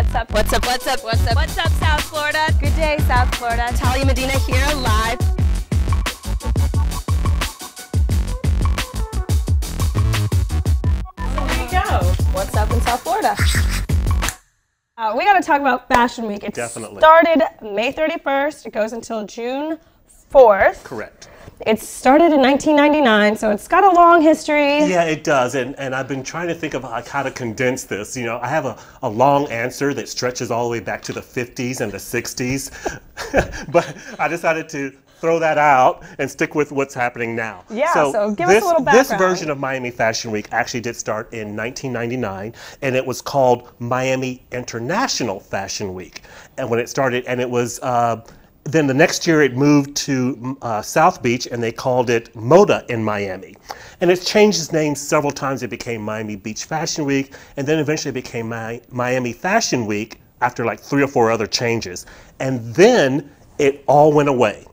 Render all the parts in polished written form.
What's up? What's up? What's up? What's up? What's up, South Florida? Good day, South Florida. Talia Medina here live. There you go. What's up in South Florida? We got to talk about Fashion Week. It started May 31st. It goes until June 4th. Correct. It started in 1999, so it's got a long history. Yeah, it does, and I've been trying to think of how to condense this. You know, I have a long answer that stretches all the way back to the 50s and the 60s, but I decided to throw that out and stick with what's happening now. Yeah, so give us a little background. This version of Miami Fashion Week actually did start in 1999, and it was called Miami International Fashion Week. And when it started, and it was, then the next year it moved to South Beach, and they called it Moda in Miami. And it's changed its name several times. It became Miami Beach Fashion Week, and then eventually it became Miami Fashion Week after like 3 or 4 other changes. And then it all went away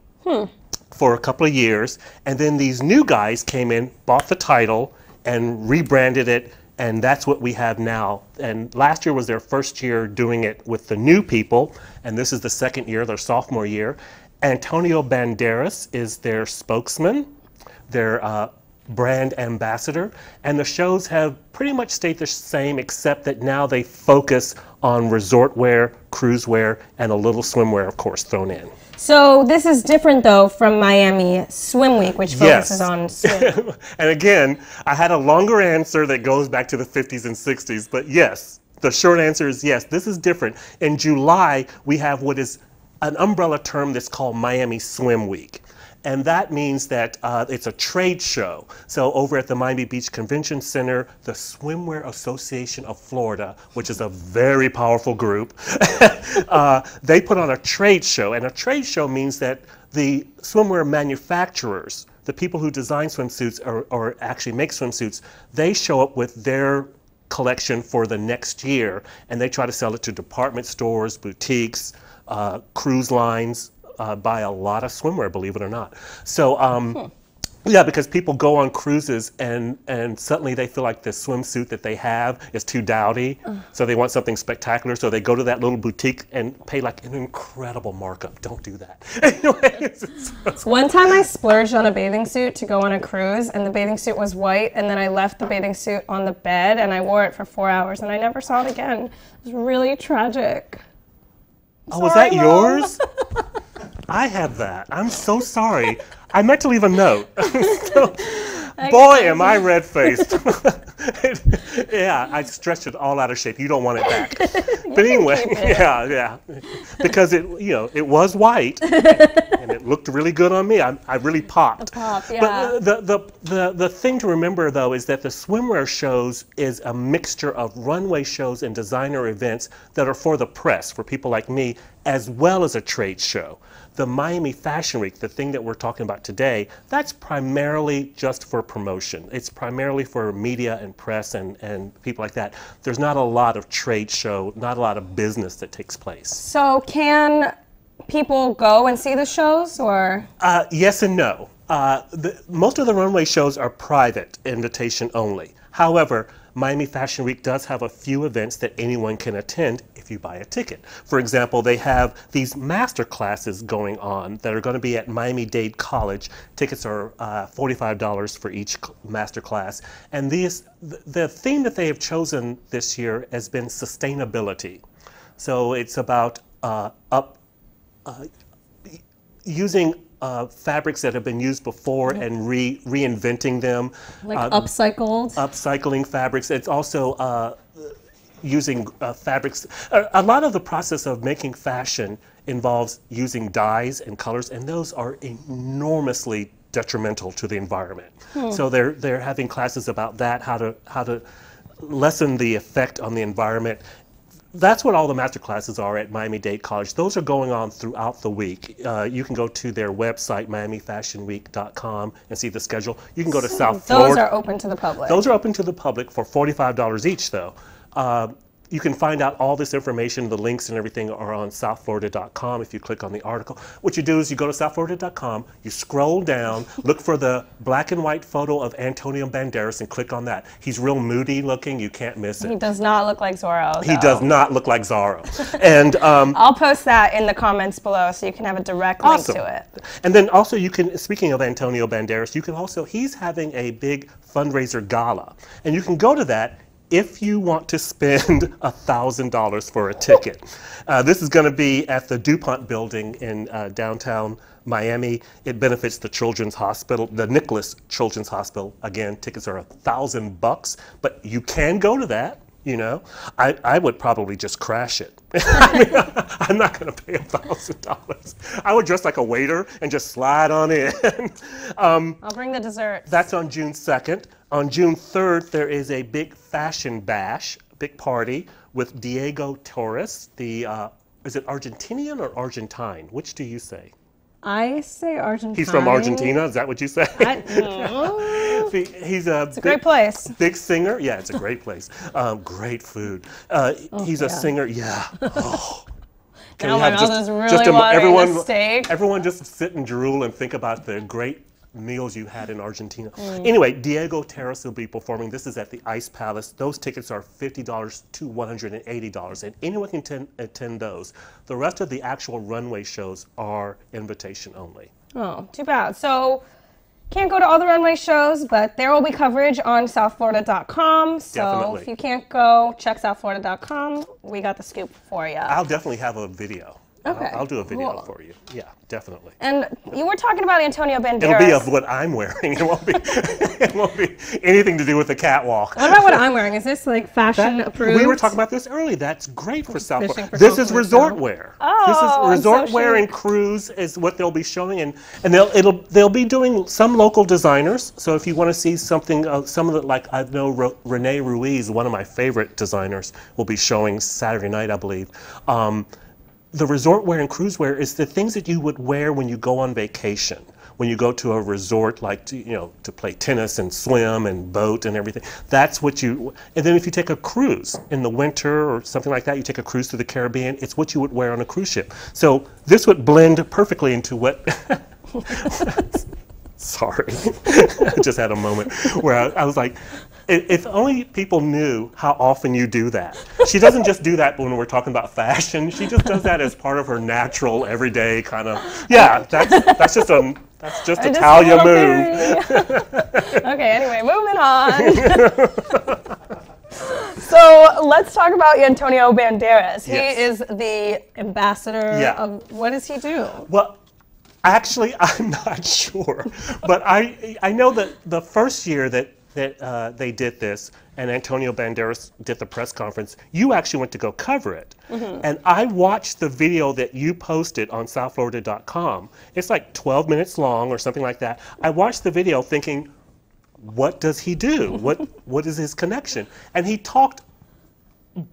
for a couple of years. And then these new guys came in, bought the title, and rebranded it. And that's what we have now. And last year was their first year doing it with the new people. And this is the second year, their sophomore year. Antonio Banderas is their spokesman, their brand ambassador. And the shows have pretty much stayed the same, except that now they focus on resort wear, cruise wear, and a little swimwear, of course, thrown in. So this is different, though, from Miami Swim Week, which focuses on swim. And again, I had a longer answer that goes back to the 50s and 60s, but yes, the short answer is yes, this is different. In July, we have what is an umbrella term that's called Miami Swim Week. And that means that it's a trade show. So over at the Miami Beach Convention Center, the Swimwear Association of Florida, which is a very powerful group, they put on a trade show. And a trade show means that the swimwear manufacturers, the people who design swimsuits or actually make swimsuits, they show up with their collection for the next year, and they try to sell it to department stores, boutiques, cruise lines, buy a lot of swimwear, believe it or not. So, yeah, because people go on cruises and suddenly they feel like the swimsuit that they have is too dowdy, so they want something spectacular, so they go to that little boutique and pay like an incredible markup. Don't do that. Anyways, one time I splurged on a bathing suit to go on a cruise, and the bathing suit was white, and then I left the bathing suit on the bed, and I wore it for 4 hours, and I never saw it again. It was really tragic. Oh, was that yours? I have that. I'm so sorry. I meant to leave a note. Boy, am I red-faced. Yeah, I stretched it all out of shape. You don't want it back. But anyway, yeah. Because it was white, and it looked really good on me. I really popped. Yeah. But the thing to remember, though, is that the swimwear shows is a mixture of runway shows and designer events that are for the press, for people like me, as well as a trade show. The Miami Fashion Week, the thing that we're talking about today, that's primarily just for promotion. It's primarily for media and press and people like that. There's not a lot of trade show, not a lot of business that takes place. So can people go and see the shows, or? Yes and no. Most of the runway shows are private, invitation only. However, Miami Fashion Week does have a few events that anyone can attend if you buy a ticket. For example, they have these master classes going on that are going to be at Miami-Dade College. Tickets are $45 for each master class. And the theme that they have chosen this year has been sustainability. So it's about using fabrics that have been used before and reinventing them. Like upcycling fabrics. It's also using fabrics. A lot of the process of making fashion involves using dyes and colors, and those are enormously detrimental to the environment. So they're having classes about that, how to lessen the effect on the environment. That's what all the master classes are at Miami-Dade College. Those are going on throughout the week. You can go to their website, miamifashionweek.com, and see the schedule. You can go to South Florida. Those are open to the public. Those are open to the public for $45 each, though. you can find out all this information. The links and everything are on southflorida.com if you click on the article. What you do is you go to southflorida.com, you scroll down, look for the black and white photo of Antonio Banderas and click on that. He's real moody looking. You can't miss it. He does not look like Zorro, He though. does not look like Zorro. And I'll post that in the comments below so you can have a direct link awesome. to it. And then also you can, speaking of Antonio Banderas, you can also, he's having a big fundraiser gala. And you can go to that if you want to spend $1,000 for a ticket. This is going to be at the DuPont building in downtown Miami. It benefits the Children's Hospital, the Nicholas Children's Hospital. Again, tickets are $1,000, but you can go to that. You know, I would probably just crash it. I mean, I'm not going to pay $1,000. I would dress like a waiter and just slide on in. I'll bring the desserts. That's on June 2nd. On June 3rd, there is a big fashion bash, big party with Diego Torres. Is it Argentinian or Argentine? Which do you say? I say Argentina. He's from Argentina. Is that what you say? He's it's a great place. Big singer. Yeah, it's a great place. Great food. He's a singer. Yeah. Oh. Now my mouth is really watering the steak. Everyone just sit and drool and think about the great meals you had in Argentina. Anyway, Diego Torres will be performing. This is at the Ice Palace. Those tickets are $50 to $180, and anyone can attend those. The rest of the actual runway shows are invitation only. Oh, too bad. So can't go to all the runway shows, but there will be coverage on southflorida.com. So Definitely. If you can't go, check southflorida.com. We got the scoop for you. I'll definitely have a video. Okay. I'll do a video cool. for you. Yeah, definitely. And you were talking about Antonio Banderas. It'll be of what I'm wearing. It won't be anything to do with the catwalk. What about what I'm wearing? Is this like fashion approved? We were talking about this early. That's great for South Florida. for This is compliments resort now. wear. Oh, this is resort so wear chic. and cruise is what they'll be showing, and they'll be doing some local designers. So if you want to see something, some of the, like I know Renee Ruiz, one of my favorite designers, will be showing Saturday night, I believe. The resort wear and cruise wear is the things that you would wear when you go on vacation, when you go to a resort, like to play tennis and swim and boat and everything. That's what you. And then if you take a cruise in the winter or something like that, you take a cruise to the Caribbean. It's what you would wear on a cruise ship. So this would blend perfectly into what. Sorry, I just had a moment where I was like, if only people knew how often you do that. She doesn't just do that when we're talking about fashion. She just does that as part of her natural, everyday kind of. Yeah, that's just a Talia move. Okay, anyway, moving on. So let's talk about Antonio Banderas. He is the ambassador of, what does he do? Well, actually, I'm not sure, but I know that the first year that they did this, and Antonio Banderas did the press conference, you actually went to go cover it. And I watched the video that you posted on southflorida.com. It's like 12 minutes long or something like that. I watched the video thinking, what does he do? What is his connection? And he talked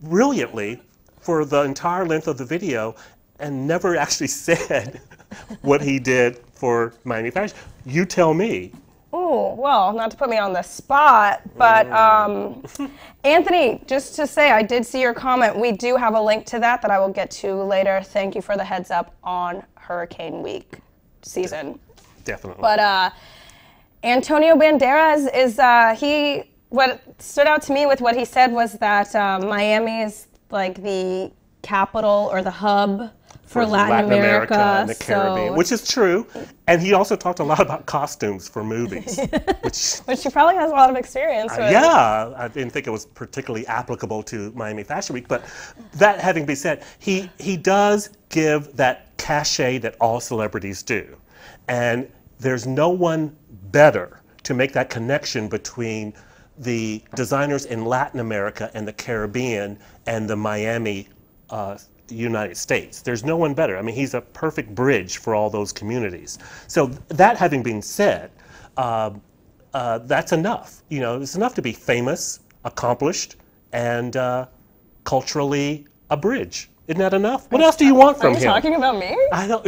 brilliantly for the entire length of the video and never actually said what he did for Miami Fashion. You tell me. Oh, well, not to put me on the spot, but Anthony, just to say, I did see your comment. We do have a link to that I will get to later. Thank you for the heads up on Hurricane Week season. Definitely. But Antonio Banderas is, what stood out to me with what he said was that Miami is like the capital or the hub for Latin America and the Caribbean, which is true. And he also talked a lot about costumes for movies. which he probably has a lot of experience with. Yeah, I didn't think it was particularly applicable to Miami Fashion Week, but that having been said, he does give that cachet that all celebrities do. And there's no one better to make that connection between the designers in Latin America and the Caribbean and the Miami United States. There's no one better. I mean, he's a perfect bridge for all those communities. So that having been said, that's enough. You know, it's enough to be famous, accomplished, and culturally a bridge. Isn't that enough? What else do you want from him? Are you talking about me? I don't.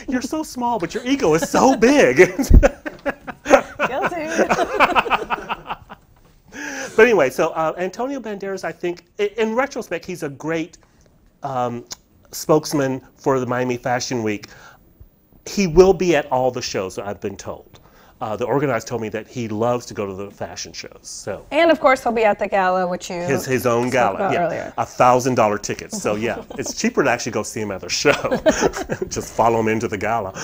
You're so small, but your ego is so big. Guilty. But anyway, so Antonio Banderas, I think, in retrospect, he's a great spokesman for the Miami Fashion Week. He will be at all the shows, I've been told. The organizer told me that he loves to go to the fashion shows. So. And of course, he'll be at the gala, which you his own gala, yeah, earlier. $1,000 tickets. So yeah, it's cheaper to actually go see him at the show. Just follow him into the gala.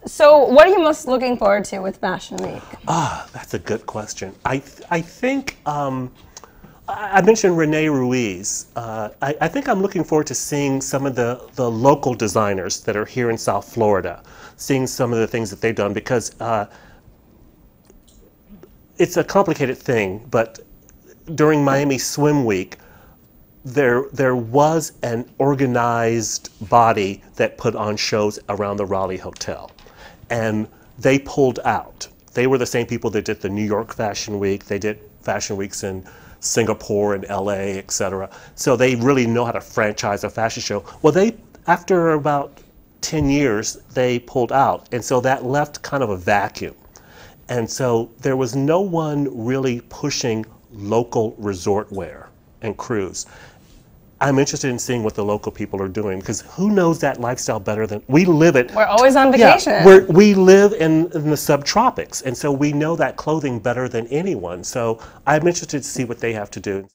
So, what are you most looking forward to with Fashion Week? That's a good question. I think I mentioned Renee Ruiz. I think I'm looking forward to seeing some of the local designers that are here in South Florida, seeing some of the things that they've done, because it's a complicated thing, but during Miami Swim Week, there was an organized body that put on shows around the Raleigh Hotel, and they pulled out. They were the same people that did the New York Fashion Week. They did Fashion Weeks in Singapore and LA, etc. So they really know how to franchise a fashion show. Well, after about 10 years, they pulled out, and so that left kind of a vacuum. And so there was no one really pushing local resort wear and cruise. I'm interested in seeing what the local people are doing, because who knows that lifestyle better than we live it. We're always on vacation. Yeah, we live in the subtropics, and so we know that clothing better than anyone. So I'm interested to see what they have to do.